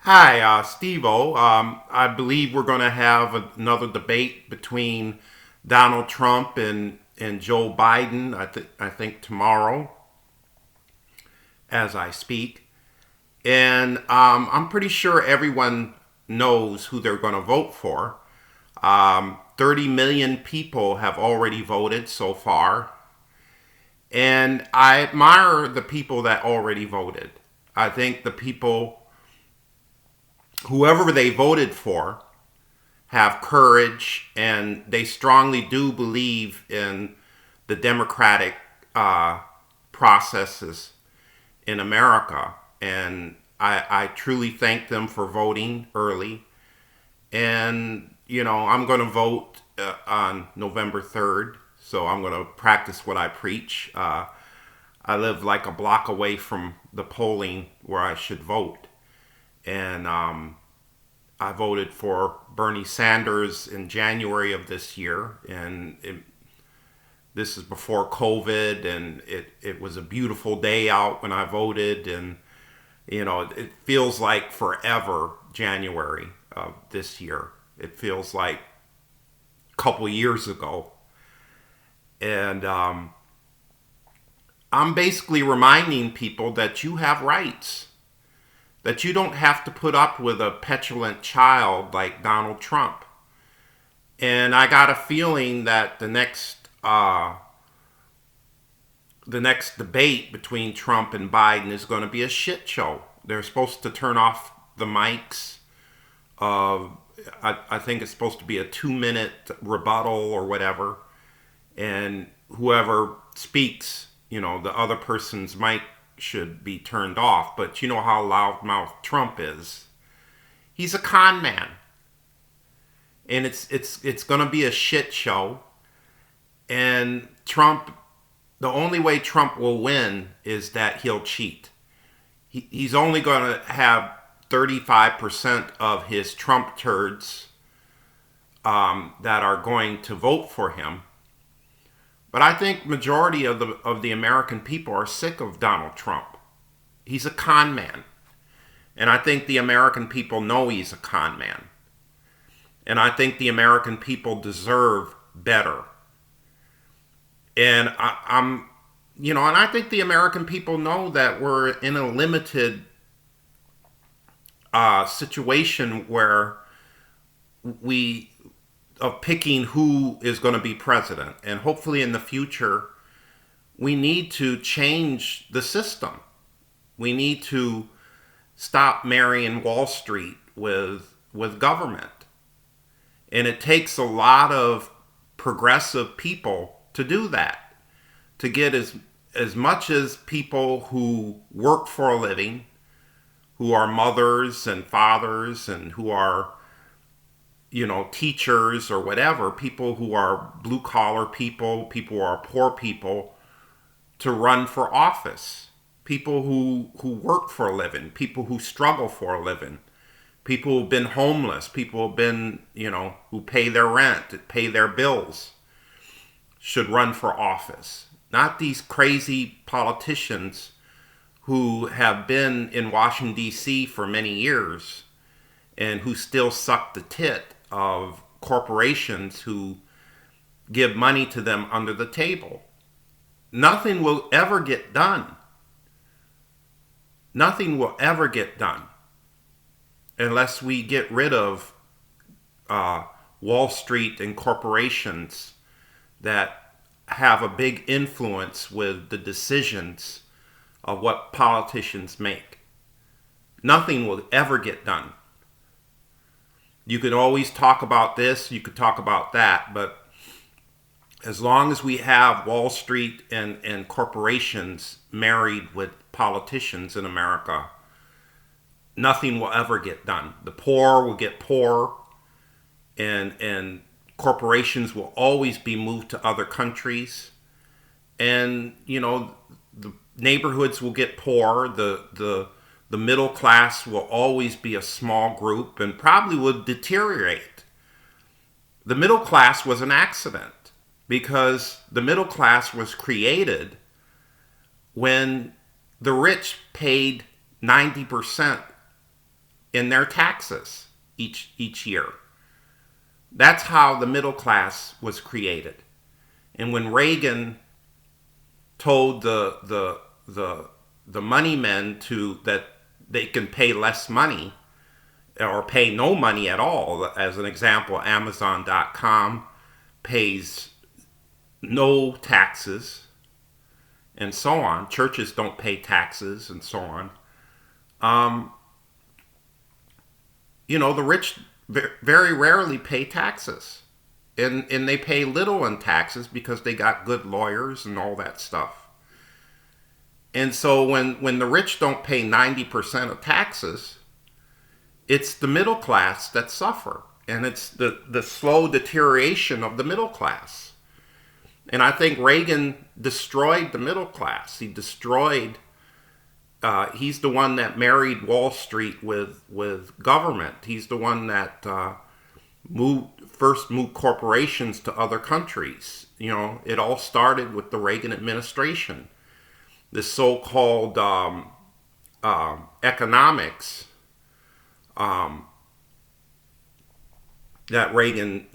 Hi, Stevo. I believe we're going to have another debate between Donald Trump and Joe Biden. I think tomorrow, as I speak, and I'm pretty sure everyone knows who they're going to vote for. 30 million people have already voted so far, and I admire the people that already voted. I think the people, whoever they voted for, have courage, and they strongly do believe in the democratic processes in America. And I truly thank them for voting early. And, I'm going to vote on November 3rd. So I'm going to practice what I preach. I live like a block away from the polling where I should vote. And I voted for Bernie Sanders in January of this year, and this is before COVID, and it was a beautiful day out when I voted, and it feels like forever. January of this year, it feels like a couple years ago, and I'm basically reminding people that you have rights, that you don't have to put up with a petulant child like Donald Trump. And I got a feeling that the next debate between Trump and Biden is going to be a shit show. They're supposed to turn off the mics. I think it's supposed to be a 2-minute rebuttal or whatever, and whoever speaks, the other person's mic should be turned off. But you know how loudmouth Trump is. He's a con man, and it's going to be a shit show. And Trump, the only way Trump will win is that he'll cheat. He's only going to have 35% of his Trump turds that are going to vote for him. But I think majority of the American people are sick of Donald Trump. He's a con man. And I think the American people know he's a con man. And I think the American people deserve better. And and I think the American people know that we're in a limited situation where we of picking who is going to be president. And hopefully in the future, we need to change the system. We need to stop marrying Wall Street with government. And it takes a lot of progressive people to do that, to get as much as people who work for a living, who are mothers and fathers, and who are teachers or whatever, people who are blue collar people, people who are poor people, to run for office. People who work for a living, people who struggle for a living, people who've been homeless, people who've been, who pay their rent, pay their bills, should run for office. Not these crazy politicians who have been in Washington, D.C. for many years and who still suck the tit of corporations who give money to them under the table. Nothing will ever get done. Nothing will ever get done unless we get rid of Wall Street and corporations that have a big influence with the decisions of what politicians make. Nothing will ever get done. You could always talk about this, you could talk about that, but as long as we have Wall Street and corporations married with politicians in America, nothing will ever get done. The poor will get poor, and corporations will always be moved to other countries. And, the neighborhoods will get poor. The middle class will always be a small group and probably will deteriorate. The middle class was an accident because the middle class was created when the rich paid 90% in their taxes each year. That's how the middle class was created. And when Reagan told the money men that they can pay less money or pay no money at all, as an example, Amazon.com pays no taxes and so on. Churches don't pay taxes and so on. The rich very rarely pay taxes. And they pay little in taxes because they got good lawyers and all that stuff. And so when the rich don't pay 90% of taxes, it's the middle class that suffer. And it's the slow deterioration of the middle class. And I think Reagan destroyed the middle class. He's the one that married Wall Street with government. He's the one that first moved corporations to other countries. It all started with the Reagan administration. This so-called economics that Reagan,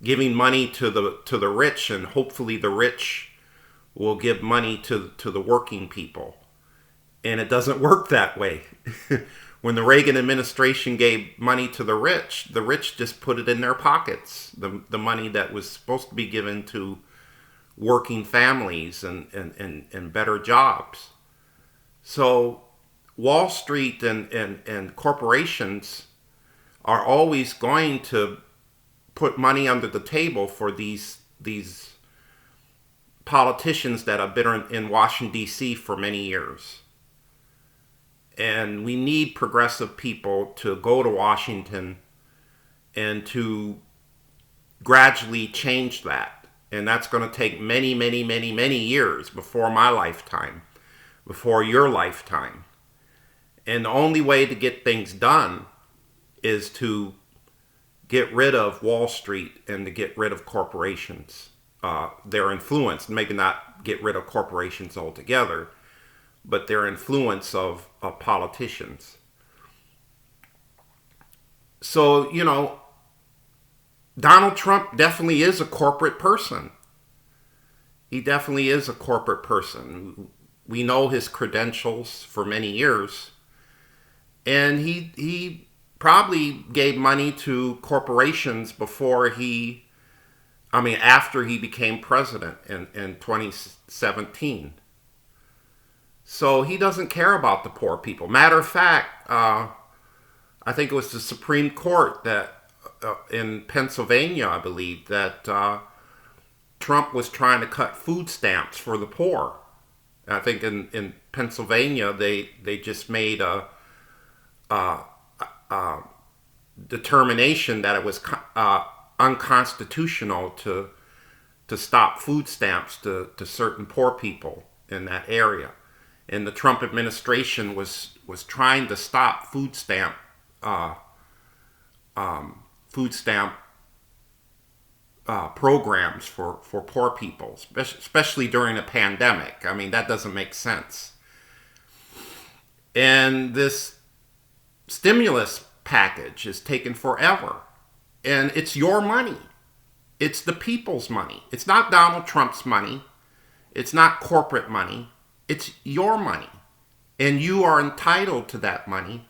giving money to the rich, and hopefully the rich will give money to the working people. And it doesn't work that way. When the Reagan administration gave money to the rich just put it in their pockets. The money that was supposed to be given to working families and better jobs. So Wall Street and corporations are always going to put money under the table for these politicians that have been in Washington, D.C. for many years. And we need progressive people to go to Washington and to gradually change that. And that's going to take many, many, many, many years before my lifetime, before your lifetime. And the only way to get things done is to get rid of Wall Street and to get rid of corporations, their influence. Maybe not get rid of corporations altogether, but their influence of politicians. So, Donald Trump definitely is a corporate person. He definitely is a corporate person. We know his credentials for many years. And he probably gave money to corporations after he became president in 2017. So he doesn't care about the poor people. Matter of fact, I think it was the Supreme Court that in Pennsylvania, I believe, that Trump was trying to cut food stamps for the poor. I think in Pennsylvania, they just made a determination that it was unconstitutional to stop food stamps to certain poor people in that area. And the Trump administration was trying to stop food stamp programs for poor people, especially during a pandemic. I mean, that doesn't make sense. And this stimulus package is taking forever. And it's your money. It's the people's money. It's not Donald Trump's money. It's not corporate money. It's your money. And you are entitled to that money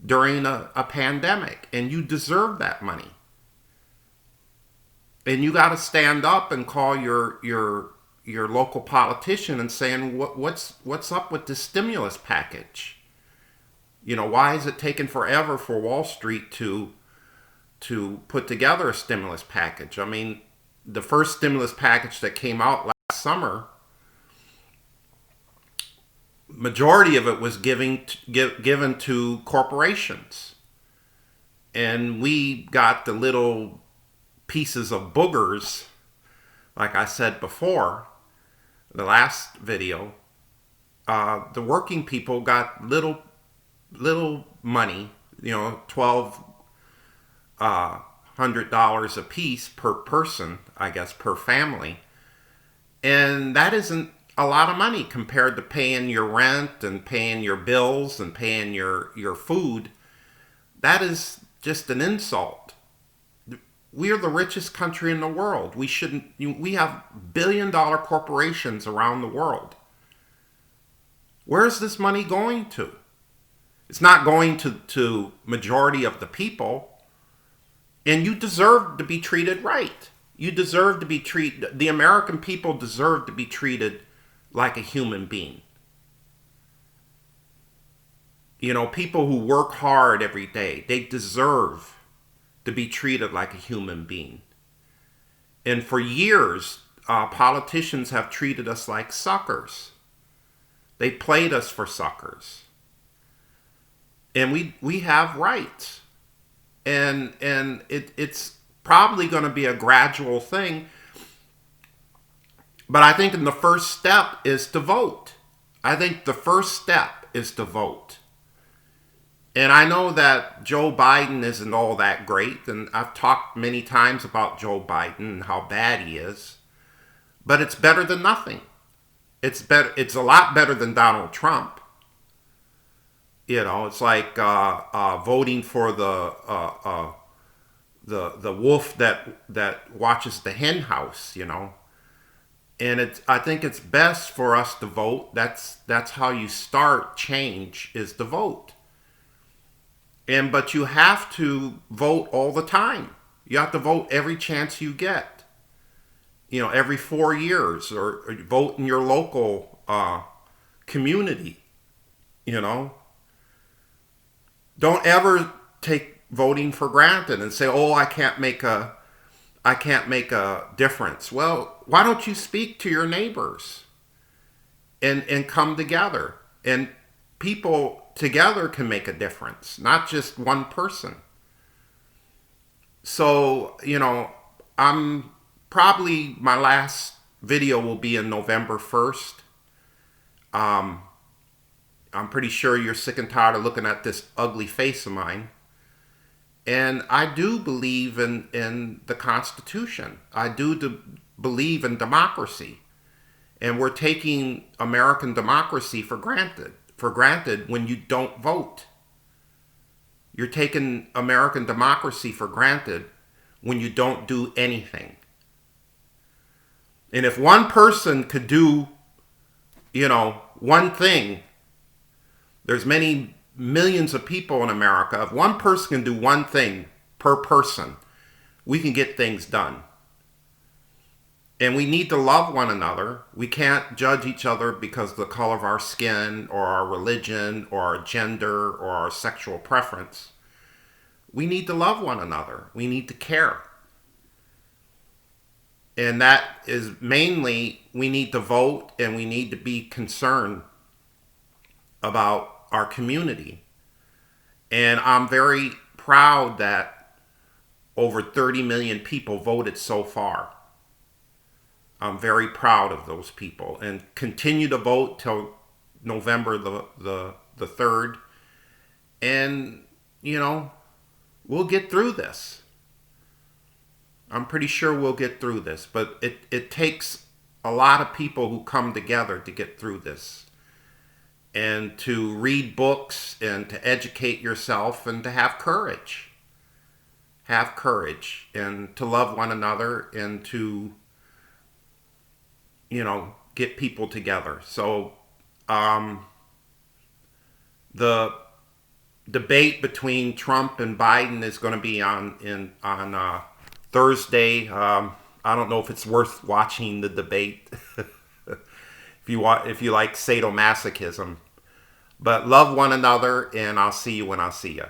during a pandemic. And you deserve that money. And you got to stand up and call your local politician and saying, what's up with this stimulus package? Why is it taking forever for Wall Street to put together a stimulus package? I mean, the first stimulus package that came out last summer, majority of it was given to corporations. And we got the little pieces of boogers, like I said before, the last video. The working people got little money, $1,200 a piece per person, I guess, per family. And that isn't a lot of money compared to paying your rent and paying your bills and paying your food That is just an insult. We are the richest country in the world. We shouldn't. We have billion-dollar corporations around the world. Where's this money going to? It's not going to majority of the people. And you deserve to be treated right. You deserve to be treated. The American people deserve to be treated like a human being. You know, people who work hard every day, they deserve to be treated like a human being. And for years, politicians have treated us like suckers. They played us for suckers. And we have rights. And it's probably going to be a gradual thing. But I think the first step is to vote. I think the first step is to vote. And I know that Joe Biden isn't all that great, and I've talked many times about Joe Biden and how bad he is. But it's better than nothing. It's better. It's a lot better than Donald Trump. You know, it's like voting for the wolf that watches the hen house. You know, and I think it's best for us to vote. That's how you start change, is to vote. But you have to vote all the time. You have to vote every chance you get. You know, every 4 years, or vote in your local community. You know, don't ever take voting for granted and say, "Oh, I can't make a difference." Well, why don't you speak to your neighbors and come together? And people together can make a difference, not just one person. So, you know, my last video will be in November 1st. I'm pretty sure you're sick and tired of looking at this ugly face of mine. And I do believe in the Constitution. I do believe in democracy. And we're taking American democracy for granted when you don't vote. You're taking American democracy for granted when you don't do anything. And if one person could do, you know, one thing, there's many millions of people in America. If one person can do one thing per person, we can get things done. And we need to love one another. We can't judge each other because of the color of our skin or our religion or our gender or our sexual preference. We need to love one another. We need to care. And that is mainly, we need to vote, and we need to be concerned about our community. And I'm very proud that over 30 million people voted so far. I'm very proud of those people, and continue to vote till November the 3rd. And, you know, we'll get through this. I'm pretty sure we'll get through this, but it takes a lot of people who come together to get through this, and to read books and to educate yourself and to have courage. Have courage, and to love one another, and to, you know, get people together. So the debate between Trump and Biden is going to be on Thursday. I don't know if it's worth watching the debate if you like sadomasochism. But love one another, and I'll see you when I see you.